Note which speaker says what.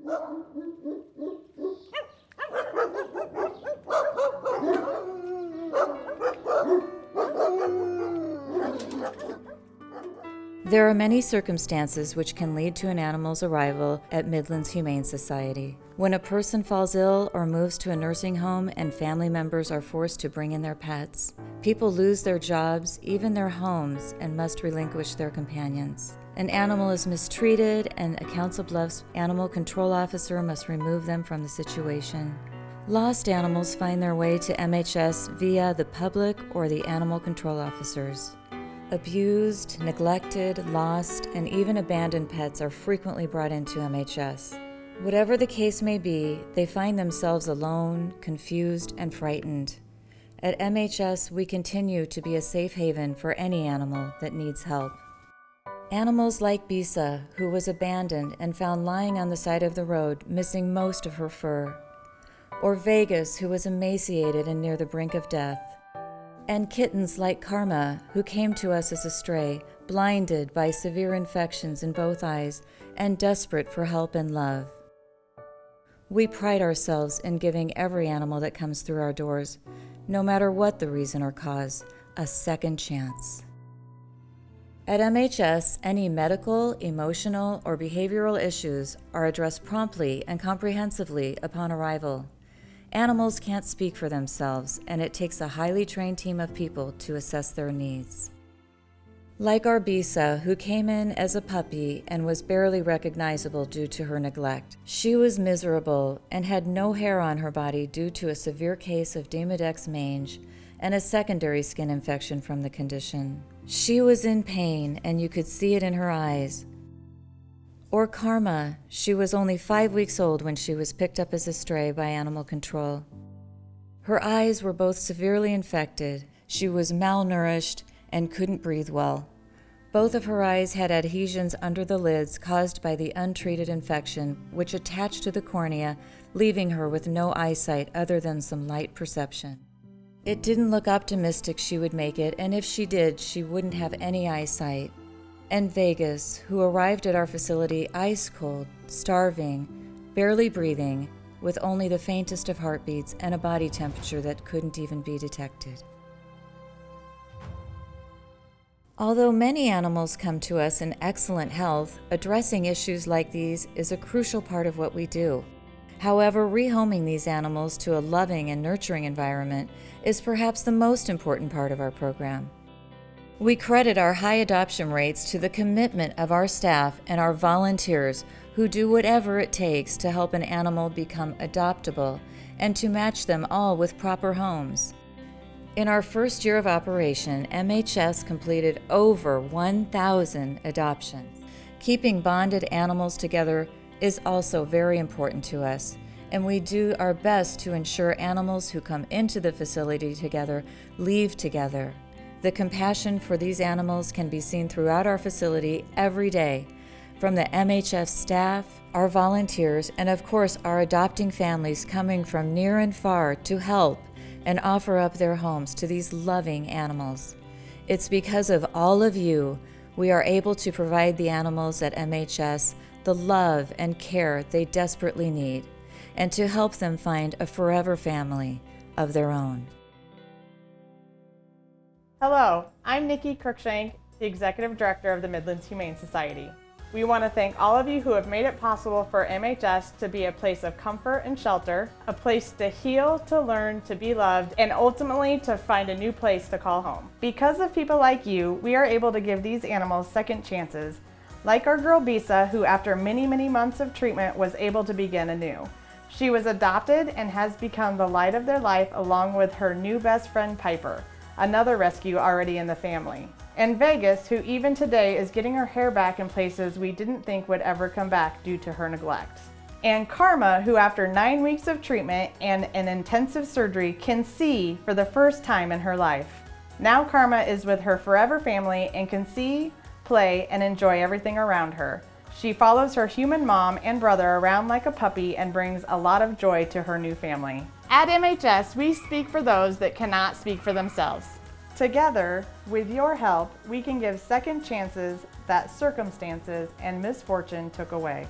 Speaker 1: There are many circumstances which can lead to an animal's arrival at Midlands Humane Society. When a person falls ill or moves to a nursing home and family members are forced to bring in their pets, people lose their jobs, even their homes, and must relinquish their companions. An animal is mistreated and a Council Bluffs animal control officer must remove them from the situation. Lost animals find their way to MHS via the public or the animal control officers. Abused, neglected, lost, and even abandoned pets are frequently brought into MHS. Whatever the case may be, they find themselves alone, confused, and frightened. At MHS, we continue to be a safe haven for any animal that needs help. Animals like Bisa, who was abandoned and found lying on the side of the road, missing most of her fur. Or Vegas, who was emaciated and near the brink of death. And kittens like Karma, who came to us as a stray, blinded by severe infections in both eyes and desperate for help and love. We pride ourselves in giving every animal that comes through our doors, no matter what the reason or cause, a second chance. At MHS, any medical, emotional, or behavioral issues are addressed promptly and comprehensively upon arrival. Animals can't speak for themselves, and it takes a highly trained team of people to assess their needs. Like our Bisa, who came in as a puppy and was barely recognizable due to her neglect. She was miserable and had no hair on her body due to a severe case of Demodex mange and a secondary skin infection from the condition. She was in pain, and you could see it in her eyes. Or Karma, she was only 5 weeks old when she was picked up as a stray by animal control. Her eyes were both severely infected, she was malnourished, and couldn't breathe well. Both of her eyes had adhesions under the lids caused by the untreated infection, which attached to the cornea, leaving her with no eyesight other than some light perception. It didn't look optimistic she would make it, and if she did, she wouldn't have any eyesight. And Vegas, who arrived at our facility ice cold, starving, barely breathing, with only the faintest of heartbeats and a body temperature that couldn't even be detected. Although many animals come to us in excellent health, addressing issues like these is a crucial part of what we do. However, rehoming these animals to a loving and nurturing environment is perhaps the most important part of our program. We credit our high adoption rates to the commitment of our staff and our volunteers who do whatever it takes to help an animal become adoptable and to match them all with proper homes. In our first year of operation, MHS completed over 1,000 adoptions. Keeping bonded animals together is also very important to us, and we do our best to ensure animals who come into the facility together leave together. The compassion for these animals can be seen throughout our facility every day, from the MHS staff, our volunteers, and of course our adopting families coming from near and far to help and offer up their homes to these loving animals. It's because of all of you we are able to provide the animals at MHS the love and care they desperately need, and to help them find a forever family of their own.
Speaker 2: Hello, I'm Nikki Cruikshank, the Executive Director of the Midlands Humane Society. We want to thank all of you who have made it possible for MHS to be a place of comfort and shelter, a place to heal, to learn, to be loved, and ultimately to find a new place to call home. Because of people like you, we are able to give these animals second chances, like our girl Bisa, who after many months of treatment was able to begin anew. She was adopted and has become the light of their life along with her new best friend Piper, another rescue already in the family. And Vegas, who even today is getting her hair back in places we didn't think would ever come back due to her neglect. And Karma, who after 9 weeks of treatment and an intensive surgery can see for the first time in her life. Now Karma is with her forever family and can see, play, and enjoy everything around her. She follows her human mom and brother around like a puppy and brings a lot of joy to her new family. At MHS, we speak for those that cannot speak for themselves. Together, with your help, we can give second chances that circumstances and misfortune took away.